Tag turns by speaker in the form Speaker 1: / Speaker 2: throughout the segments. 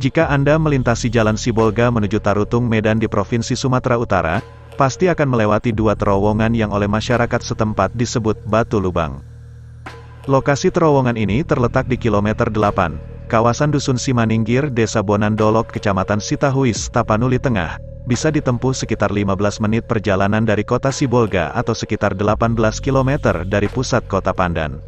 Speaker 1: Jika Anda melintasi Jalan Sibolga menuju Tarutung Medan di Provinsi Sumatera Utara, pasti akan melewati dua terowongan yang oleh masyarakat setempat disebut Batu Lubang. Lokasi terowongan ini terletak di kilometer 8, kawasan Dusun Simaningkir, Desa Bonandolok, Kecamatan Sitahuis, Tapanuli Tengah. Bisa ditempuh sekitar 15 menit perjalanan dari kota Sibolga atau sekitar 18 km dari pusat kota Pandan.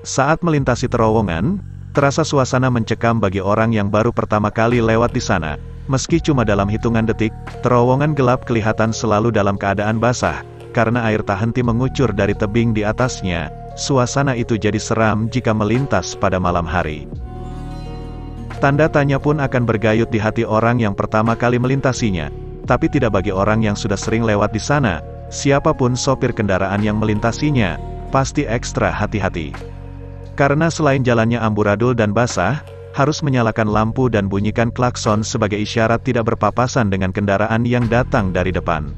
Speaker 1: Saat melintasi terowongan, terasa suasana mencekam bagi orang yang baru pertama kali lewat di sana. Meski cuma dalam hitungan detik, terowongan gelap kelihatan selalu dalam keadaan basah, karena air tak henti mengucur dari tebing di atasnya. Suasana itu jadi seram jika melintas pada malam hari. Tanda tanya pun akan bergayut di hati orang yang pertama kali melintasinya, tapi tidak bagi orang yang sudah sering lewat di sana. Siapapun sopir kendaraan yang melintasinya, pasti ekstra hati-hati. Karena selain jalannya amburadul dan basah, harus menyalakan lampu dan bunyikan klakson sebagai isyarat tidak berpapasan dengan kendaraan yang datang dari depan.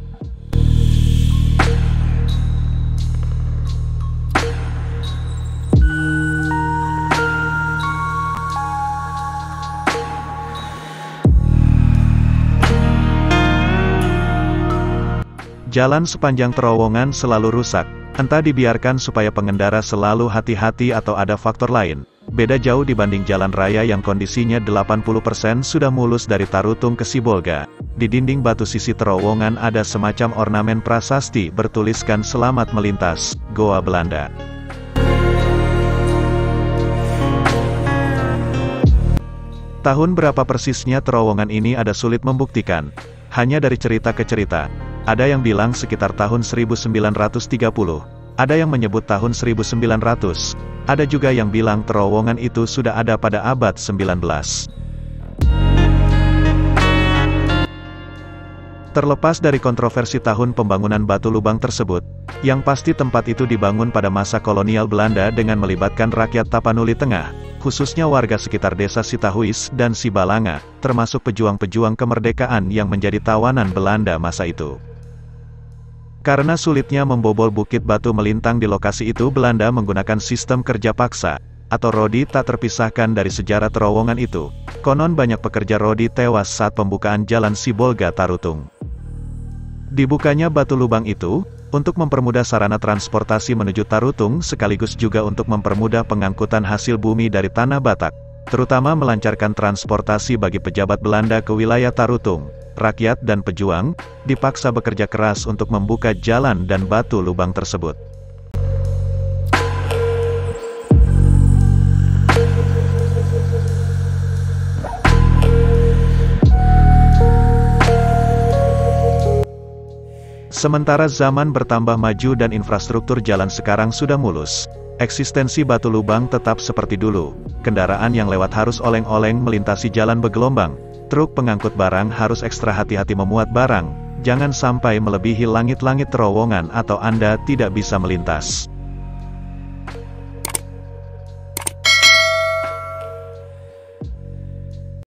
Speaker 1: Jalan sepanjang terowongan selalu rusak, entah dibiarkan supaya pengendara selalu hati-hati atau ada faktor lain. Beda jauh dibanding jalan raya yang kondisinya 80% sudah mulus dari Tarutung ke Sibolga. Di dinding batu sisi terowongan ada semacam ornamen prasasti bertuliskan "Selamat melintas, Goa Belanda". Tahun berapa persisnya terowongan ini ada sulit membuktikan. Hanya dari cerita ke cerita. Ada yang bilang sekitar tahun 1930, ada yang menyebut tahun 1900, ada juga yang bilang terowongan itu sudah ada pada abad 19. Terlepas dari kontroversi tahun pembangunan Batu Lubang tersebut, yang pasti tempat itu dibangun pada masa kolonial Belanda dengan melibatkan rakyat Tapanuli Tengah, khususnya warga sekitar desa Sitahuis dan Sibalanga, termasuk pejuang-pejuang kemerdekaan yang menjadi tawanan Belanda masa itu. Karena sulitnya membobol bukit batu melintang di lokasi itu, Belanda menggunakan sistem kerja paksa, atau rodi tak terpisahkan dari sejarah terowongan itu. Konon banyak pekerja rodi tewas saat pembukaan jalan Sibolga Tarutung. Dibukanya Batu Lubang itu, untuk mempermudah sarana transportasi menuju Tarutung sekaligus juga untuk mempermudah pengangkutan hasil bumi dari Tanah Batak, terutama melancarkan transportasi bagi pejabat Belanda ke wilayah Tarutung. Rakyat dan pejuang dipaksa bekerja keras untuk membuka jalan dan batu lubang tersebut. Sementara zaman bertambah maju dan infrastruktur jalan sekarang sudah mulus, eksistensi batu lubang tetap seperti dulu. Kendaraan yang lewat harus oleng-oleng melintasi jalan bergelombang. Truk pengangkut barang harus ekstra hati-hati memuat barang, jangan sampai melebihi langit-langit terowongan atau Anda tidak bisa melintas.